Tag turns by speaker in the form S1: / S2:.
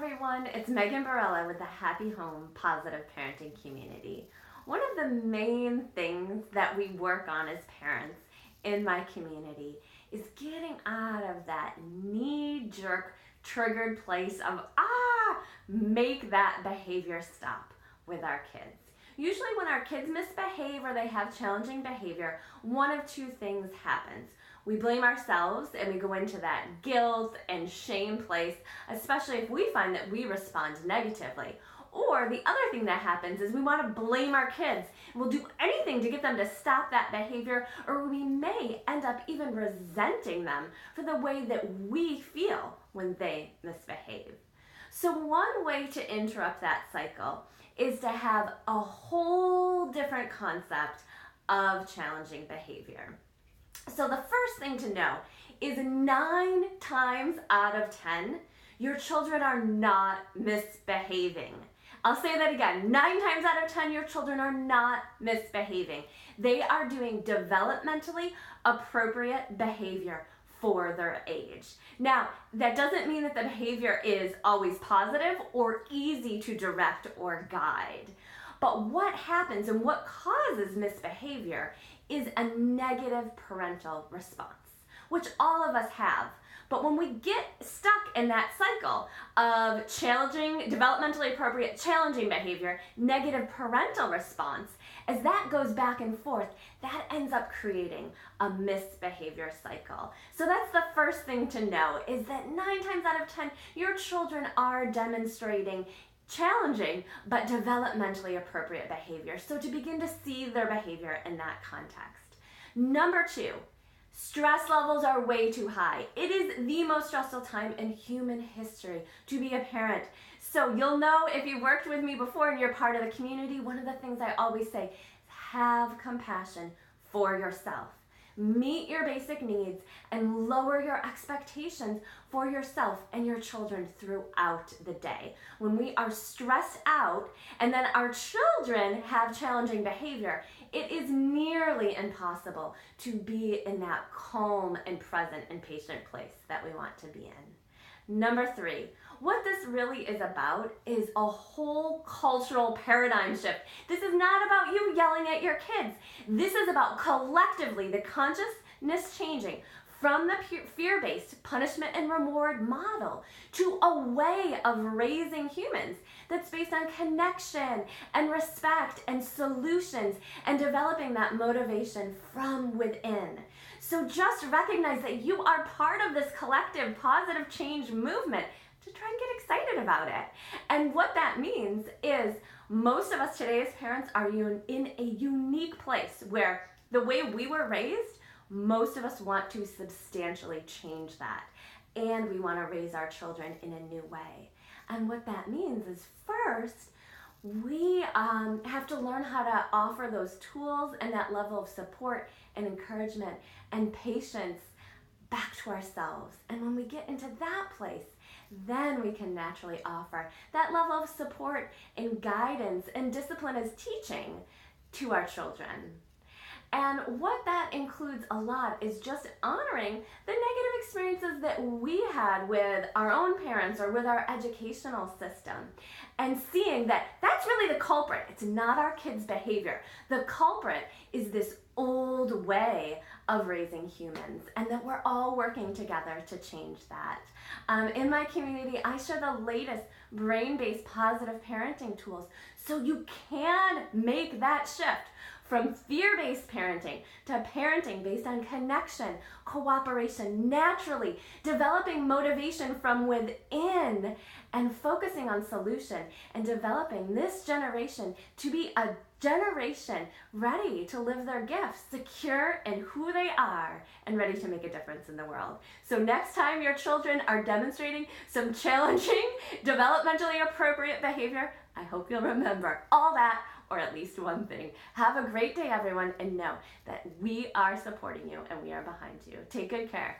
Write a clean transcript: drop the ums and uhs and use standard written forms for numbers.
S1: everyone, it's Megan Barella with the Happy Home Positive Parenting Community. One of the main things that we work on as parents in my community is getting out of that knee-jerk triggered place of make that behavior stop with our kids. Usually when our kids misbehave or they have challenging behavior, one of two things happens. We blame ourselves and we go into that guilt and shame place, especially if we find that we respond negatively. Or the other thing that happens is we want to blame our kids. We'll do anything to get them to stop that behavior, or we may end up even resenting them for the way that we feel when they misbehave. So one way to interrupt that cycle is to have a whole different concept of challenging behavior. So the first thing to know is 9 times out of 10, your children are not misbehaving. I'll say that again, 9 times out of 10, your children are not misbehaving. They are doing developmentally appropriate behavior for their age. Now, that doesn't mean that the behavior is always positive or easy to direct or guide. But what happens and what causes misbehavior is a negative parental response, which all of us have. But when we get stuck in that cycle of challenging, developmentally appropriate challenging behavior, negative parental response, as that goes back and forth, that ends up creating a misbehavior cycle. So that's the first thing to know, is that 9 times out of 10, your children are demonstrating challenging but developmentally appropriate behavior. So to begin to see their behavior in that context. Number 2, stress levels are way too high. It is the most stressful time in human history to be a parent. So you'll know if you worked with me before and you're part of the community, one of the things I always say is have compassion for yourself. Meet your basic needs and lower your expectations for yourself and your children throughout the day. When we are stressed out and then our children have challenging behavior, it is nearly impossible to be in that calm and present and patient place that we want to be in. Number 3, what this really is about is a whole cultural paradigm shift. This is not about you yelling at your kids. This is about collectively the consciousness changing from the fear-based punishment and reward model to a way of raising humans that's based on connection and respect and solutions and developing that motivation from within. So just recognize that you are part of this collective positive change movement to try and get excited about it. And what that means is most of us today as parents are in a unique place where the way we were raised, most of us want to substantially change that. And we want to raise our children in a new way. And what that means is first, we have to learn how to offer those tools and that level of support and encouragement and patience back to ourselves. And when we get into that place, then we can naturally offer that level of support and guidance and discipline as teaching to our children. And what that includes a lot is just honoring the negative experiences that we had with our own parents or with our educational system and seeing that that's really the culprit. It's not our kids' behavior. The culprit is this old way of raising humans and that we're all working together to change that. In my community, I share the latest brain-based positive parenting tools so you can make that shift from fear-based parenting to parenting based on connection, cooperation, naturally, developing motivation from within and focusing on solution and developing this generation to be a generation ready to live their gifts, secure in who they are and ready to make a difference in the world. So next time your children are demonstrating some challenging, developmentally appropriate behavior, I hope you'll remember all that, or at least one thing. Have a great day, everyone, and know that we are supporting you and we are behind you. Take good care.